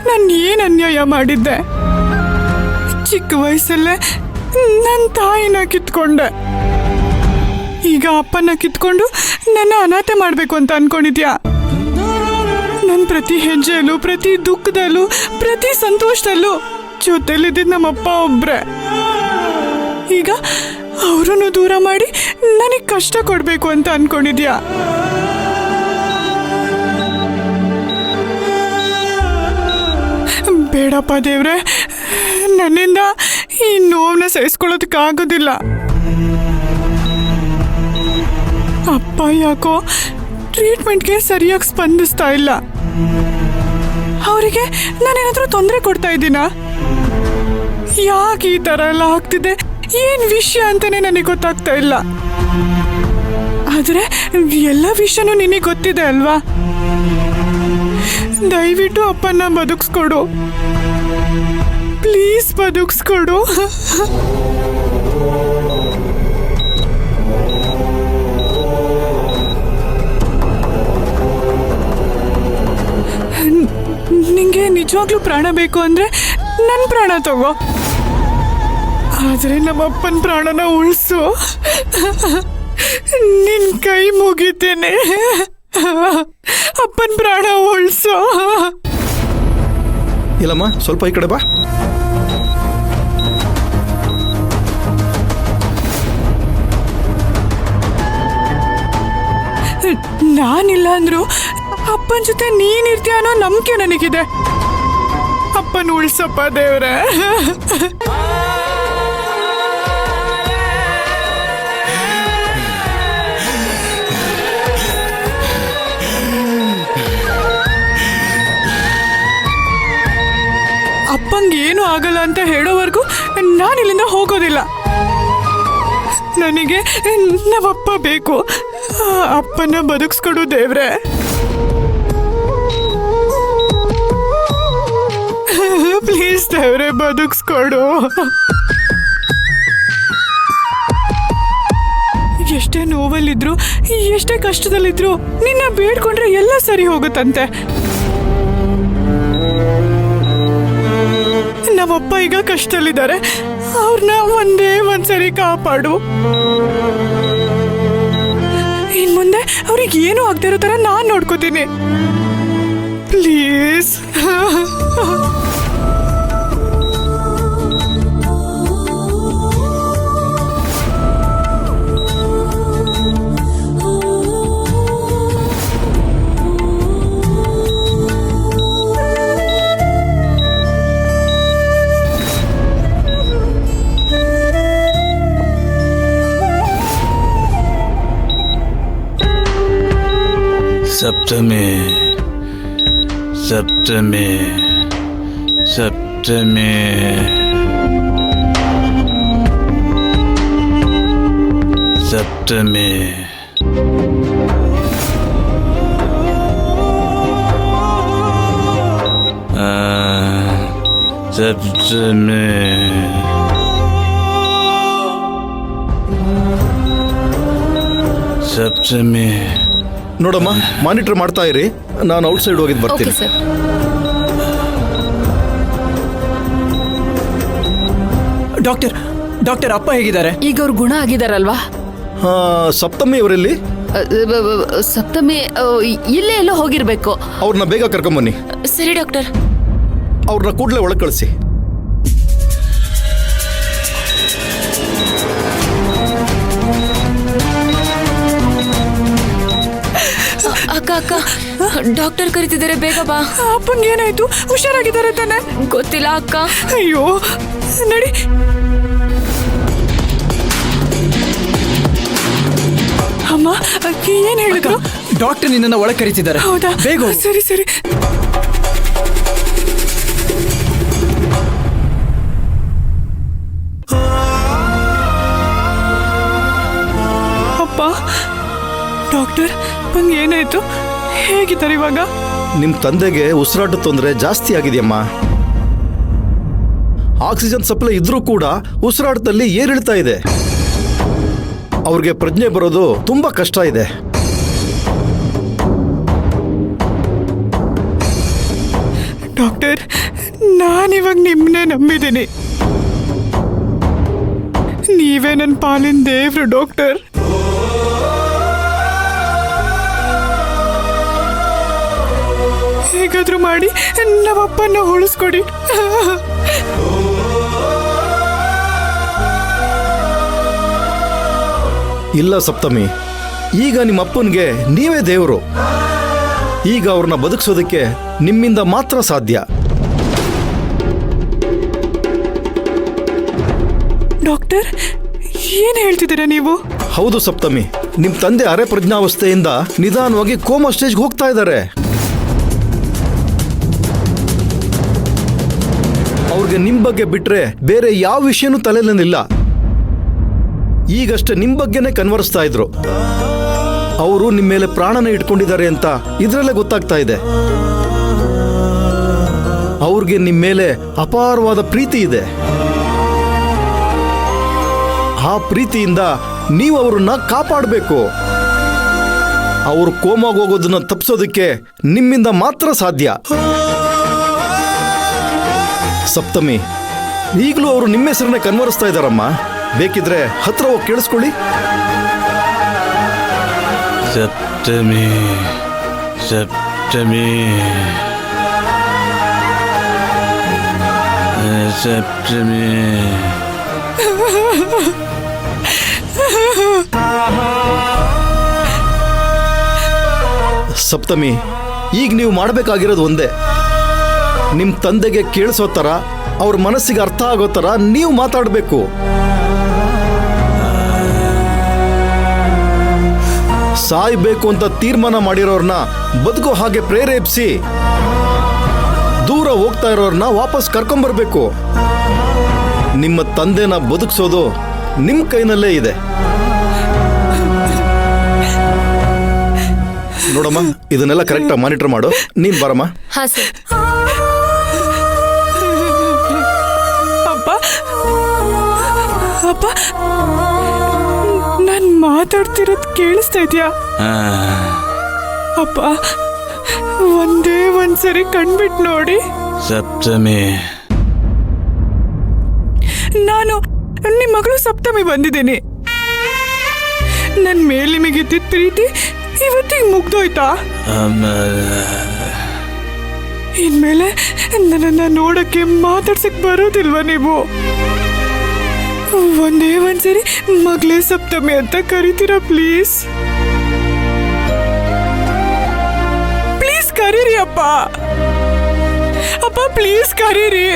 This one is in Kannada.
ನಾನು ಏನು ಅನ್ಯಾಯ ಮಾಡಿದ್ದೆ? ಚಿಕ್ಕ ವಯಸ್ಸಲ್ಲೇ ನನ್ನ ತಾಯಿನ ಕಿತ್ಕೊಂಡೆ. ಈಗ ಅಪ್ಪನ ಕಿತ್ಕೊಂಡು ನನ್ನ ಅನಾಥೆ ಮಾಡಬೇಕು ಅಂತ ಅನ್ಕೊಂಡಿದ್ಯಾ? ನನ್ನ ಪ್ರತಿ ಹೆಜ್ಜೆಯಲ್ಲೂ, ಪ್ರತಿ ದುಃಖದಲ್ಲೂ, ಪ್ರತಿ ಸಂತೋಷದಲ್ಲೂ ಜೊತೆಲಿದ್ದಿದ್ದು ನಮ್ಮಪ್ಪ ಒಬ್ರೆ. ಈಗ ಅವರನ್ನು ದೂರ ಮಾಡಿ ನನಗೆ ಕಷ್ಟ ಕೊಡಬೇಕು ಅಂತ ಅನ್ಕೊಂಡಿದ್ಯಾ? ಬೇಡಪ್ಪ ದೇವ್ರೆ, ನನ್ನಿಂದ ಈ ನೋವನ್ನ ಸಹಿಸ್ಕೊಳ್ಳೋದಕ್ಕಾಗೋದಿಲ್ಲ. ಅಪ್ಪ ಯಾಕೋ ಟ್ರೀಟ್ಮೆಂಟ್ಗೆ ಸರಿಯಾಗಿ ಸ್ಪಂದಿಸ್ತಾ ಇಲ್ಲ. ಅವರಿಗೆ ನಾನೇನಾದ್ರೂ ತೊಂದರೆ ಕೊಡ್ತಾ ಇದ್ದೀನಾ? ಯಾಕೆ ಈ ಥರ ಎಲ್ಲ ಆಗ್ತಿದೆ, ಏನು ವಿಷಯ ಅಂತಾನೆ ನನಗೆ ಗೊತ್ತಾಗ್ತಾ ಇಲ್ಲ. ಆದರೆ ಎಲ್ಲ ವಿಷಯನೂ ನಿನಗೆ ಗೊತ್ತಿದೆ ಅಲ್ವಾ? ದಯವಿಟ್ಟು ಅಪ್ಪನ್ನ ಬದುಕಿಸ್ಕೊಡು, ಪ್ಲೀಸ್ ಬದುಕಿಸ್ಕೊಡು. ನಿಂಗೆ ನಿಜವಾಗ್ಲೂ ಪ್ರಾಣ ಬೇಕು ಅಂದ್ರೆ ನನ್ನ ಪ್ರಾಣ ತಗೋ, ಆದರೆ ನಮ್ಮಪ್ಪನ ಪ್ರಾಣನ ಉಳಿಸು. ನಿನ್ ಕೈ ಮುಗಿತೇನೆ, ಅಪ್ಪನ ಪ್ರಾಣ ಉಳಿಸು. ಇಲ್ಲಮ್ಮ, ಸ್ವಲ್ಪ ಈ ಕಡೆ ಬಾ. ನಾನಿಲ್ಲ ಅಂದ್ರು ಅಪ್ಪನ ಜೊತೆ ನೀನಿರ್ತೀಯ ಅನ್ನೋ ನಂಬಿಕೆ ನನಗಿದೆ. ಅಪ್ಪನ ಉಳಿಸಪ್ಪ ದೇವ್ರೆ. ಅಪ್ಪಂಗೆ ಏನು ಆಗಲ್ಲ ಅಂತ ಹೇಳೋವರೆಗೂ ನಾನಿಲ್ಲಿಂದ ಹೋಗೋದಿಲ್ಲ. ನನಗೆ ನಮ್ಮಪ್ಪ ಬೇಕು. ಅಪ್ಪನ ಬದುಕಿಸ್ಕೊಡು ದೇವ್ರೆ. ಪ್ಲೀಸ್ ದೇವ್ರೆ, ಬದುಕಿಸ್ಕೊಡು. ಎಷ್ಟೇ ನೋವಲ್ಲಿದ್ರು, ಎಷ್ಟೇ ಕಷ್ಟದಲ್ಲಿದ್ರು ನಿನ್ನ ಬೇಡ್ಕೊಂಡ್ರೆ ಎಲ್ಲ ಸರಿ ಹೋಗುತ್ತಂತೆ. ನಮ್ಮಪ್ಪ ಈಗ ಕಷ್ಟದಲ್ಲಿದ್ದಾರೆ, ಅವ್ರನ್ನ ಒಂದ್ಸರಿ ಕಾಪಾಡು. ಇನ್ ಮುಂದೆ ಅವ್ರಿಗೆ ಏನೂ ಆಗದೆ ಇರೋ ಥರ ನಾನು ನೋಡ್ಕೋತೀನಿ, ಪ್ಲೀಸ್. सप्तमी सप्तमी सप्तमी सप्तमी सप्तमी सप्तमी ನೋಡಮ್ಮ, ಮಾನಿಟರ್ ಮಾಡ್ತಾ ಇರಿ, ನಾನು ಔಟ್ ಸೈಡ್ ಹೋಗಿದ್ದು ಬರ್ತೀನಿ. ಡಾಕ್ಟರ್ ಅಪ್ಪ ಹೇಗಿದ್ದಾರೆ? ಈಗ ಅವ್ರ ಗುಣ ಆಗಿದಾರಲ್ವಾ? ಸಪ್ತಮಿ ಅವರಲ್ಲಿ? ಸಪ್ತಮಿ ಇಲ್ಲೇ ಎಲ್ಲೋ ಹೋಗಿರ್ಬೇಕು. ಅವ್ರನ್ನ ಬೇಗ ಕರ್ಕೊಂಬನ್ನಿ. ಸರಿ ಡಾಕ್ಟರ್. ಅವ್ರನ್ನ ಕೂಡಲೇ ಒಳಗೆ ಕಳಿಸಿ. ಅಕ್ಕ ಅಕ್ಕ, ಡಾಕ್ಟರ್ ಕರೀತಿದ್ದಾರೆ, ಬೇಗ ಬಾ. ಅಪ್ಪಂಗೆ ಏನಾಯ್ತು? ಹುಷಾರಾಗಿದ್ದಾರೆ ತಾನೆ? ಗೊತ್ತಿಲ್ಲ ಅಕ್ಕ. ಅಯ್ಯೋ, ನಡಿ. ಅಮ್ಮ, ಏನ್ ಹೇಳಿದ್ರು? ಡಾಕ್ಟರ್ ನಿನ್ನನ್ನು ಒಳಗೆ ಕರೀತಿದ್ದಾರೆ. ಹೌದಾ? ಬೇಗ ಹೋಗು. ಸರಿ ಸರಿ. ಅಪ್ಪ, ಡಾಕ್ಟರ್, ಅಪ್ಪಂಗೆ ಏನಾಯ್ತು? ಹೇಗಿದ್ದಾರೆ ಇವಾಗ? ನಿಮ್ಮ ತಂದೆಗೆ ಉಸಿರಾಟ ತೊಂದರೆ ಜಾಸ್ತಿ ಆಗಿದೆಯಮ್ಮ. ಆಕ್ಸಿಜನ್ ಸಪ್ಲೈ ಇದ್ರೂ ಕೂಡ ಉಸಿರಾಟದಲ್ಲಿ ಏರಿಳ್ತಾ ಇದೆ. ಅವ್ರಿಗೆ ಪ್ರಜ್ಞೆ ಬರೋದು ತುಂಬಾ ಕಷ್ಟ ಇದೆ. ಡಾಕ್ಟರ್, ನಾನಿವಾಗ ನಿಮ್ಮನ್ನೇ ನಂಬಿದ್ದೀನಿ. ನೀವೇ ನನ್ನ ಪಾಲಿನ ದೇವ್ರು ಡಾಕ್ಟರ್. ಹೇಗಾದ್ರೂ ಮಾಡಿ ನಮ್ಮಪ್ಪನ ಉಳಿಸ್ಕೊಡಿ. ಇಲ್ಲ ಸಪ್ತಮಿ, ಈಗ ನಿಮ್ಮ ಅಪ್ಪನಿಗೆ ನೀವೇ ದೇವರು. ಈಗ ಅವ್ರನ್ನ ಬದುಕಿಸೋದಕ್ಕೆ ನಿಮ್ಮಿಂದ ಮಾತ್ರ ಸಾಧ್ಯ. ಡಾಕ್ಟರ್, ಏನ್ ಹೇಳ್ತಿದ್ದೀರಾ ನೀವು? ಹೌದು ಸಪ್ತಮಿ, ನಿಮ್ ತಂದೆ ಅರೆ ಪ್ರಜ್ಞಾವಸ್ಥೆಯಿಂದ ನಿಧಾನವಾಗಿ ಕೋಮಾ ಸ್ಟೇಜ್ಗೆ ಹೋಗ್ತಾ ಇದ್ದಾರೆ. ಅವ್ರಿಗೆ ನಿಮ್ ಬಗ್ಗೆ ಬಿಟ್ರೆ ಬೇರೆ ಯಾವ ವಿಷಯನೂ ತಲೆಯಲ್ಲಿಲ್ಲ. ಈಗಷ್ಟೇ ನಿಮ್ ಬಗ್ಗೆನೇ ಕನ್ವರ್ಸ್ತಾ ಇದ್ರು. ಅವರು ನಿಮ್ಮ ಮೇಲೆ ಪ್ರಾಣನ ಇಟ್ಕೊಂಡಿದ್ದಾರೆ ಅಂತ ಇದ್ರಲ್ಲೇ ಗೊತ್ತಾಗ್ತಾ ಇದೆ. ಅವ್ರಿಗೆ ನಿಮ್ಮ ಮೇಲೆ ಅಪಾರವಾದ ಪ್ರೀತಿ ಇದೆ. ಆ ಪ್ರೀತಿಯಿಂದ ನೀವು ಅವ್ರನ್ನ ಕಾಪಾಡಬೇಕು. ಅವರು ಕೋಮಾಗಿ ಹೋಗೋದನ್ನ ತಪ್ಪಿಸೋದಕ್ಕೆ ನಿಮ್ಮಿಂದ ಮಾತ್ರ ಸಾಧ್ಯ. ಸಪ್ತಮಿ, ಈಗಲೂ ಅವರು ನಿಮ್ಮ ಹೆಸರನ್ನೇ ಕನ್ವರ್ಸ್ತಾ ಇದ್ದಾರಮ್ಮ. ಬೇಕಿದ್ರೆ ಹತ್ರ ಹೋಗಿ ಕೇಳಿಸ್ಕೊಳ್ಳಿ. ಸಪ್ತಮಿ ಸಪ್ತಮಿ ಸಪ್ತಮಿ. ಸಪ್ತಮಿ, ಈಗ ನೀವು ಮಾಡಬೇಕಾಗಿರೋದು ಒಂದೇ. ನಿಮ್ಮ ತಂದೆಗೆ ಕೇಳಿಸೋ ಥರ, ಅವ್ರ ಮನಸ್ಸಿಗೆ ಅರ್ಥ ಆಗೋ ಥರ ನೀವು ಮಾತಾಡಬೇಕು. ಸಾಯ್ಬೇಕು ಅಂತ ತೀರ್ಮಾನ ಮಾಡಿರೋರ್ನ ಬದುಕೋ ಹಾಗೆ ಪ್ರೇರೇಪಿಸಿ, ದೂರ ಹೋಗ್ತಾ ಇರೋರ್ನ ವಾಪಸ್ ಕರ್ಕೊಂಬರ್ಬೇಕು. ನಿಮ್ಮ ತಂದೆನ ಬದುಕಿಸೋದು ನಿಮ್ಮ ಕೈನಲ್ಲೇ ಇದೆ. ನೋಡಮ್ಮ, ಇದನ್ನೆಲ್ಲ ಕರೆಕ್ಟಾಗಿ ಮಾನಿಟರ್ ಮಾಡು. ನೀನ್ ಬರಮ್ಮ. ಹಾ ಸರ್. ಅಪ್ಪ, ಅಪ್ಪ, ನಾನು ಮಾತಾಡ್ತಿರೋದು ಕೇಳಿಸ್ತಾ ಇದೆಯಾ? ಅಪ್ಪ, ಒಂದೇ ಒಂದ್ಸರಿ ಕಣ್ಬಿಟ್ಟು ನೋಡಿ. ಸಪ್ತಮಿ, ನಾನು ನಿಮ್ಮ ಮಗಳು ಸಪ್ತಮಿ ಬಂದಿದ್ದೀನಿ. ನನ್ನ ಮೇಲೆ ನಿಮಗಿದ್ದಿದ್ದ ಪ್ರೀತಿ ಇವತ್ತಿಗೆ ಮುಗ್ದೋಯ್ತಾ? ಇನ್ಮೇಲೆ ನನ್ನನ್ನ ನೋಡಕ್ಕೆ ಮಾತಾಡ್ಸಕ್ ಬರೋದಿಲ್ವಾ ನೀವು? ಒಂದೇ ಒಂದ್ಸರಿ ಮಗಳೇ ಸಪ್ತಮಿ ಅಂತ ಕರಿತೀರಾ ಪ್ಲೀಸ್? ಪ್ಲೀಸ್ ಕರೀರಿ ಅಪ್ಪ. ಅಪ್ಪ ಪ್ಲೀಸ್ ಕರೀರಿ.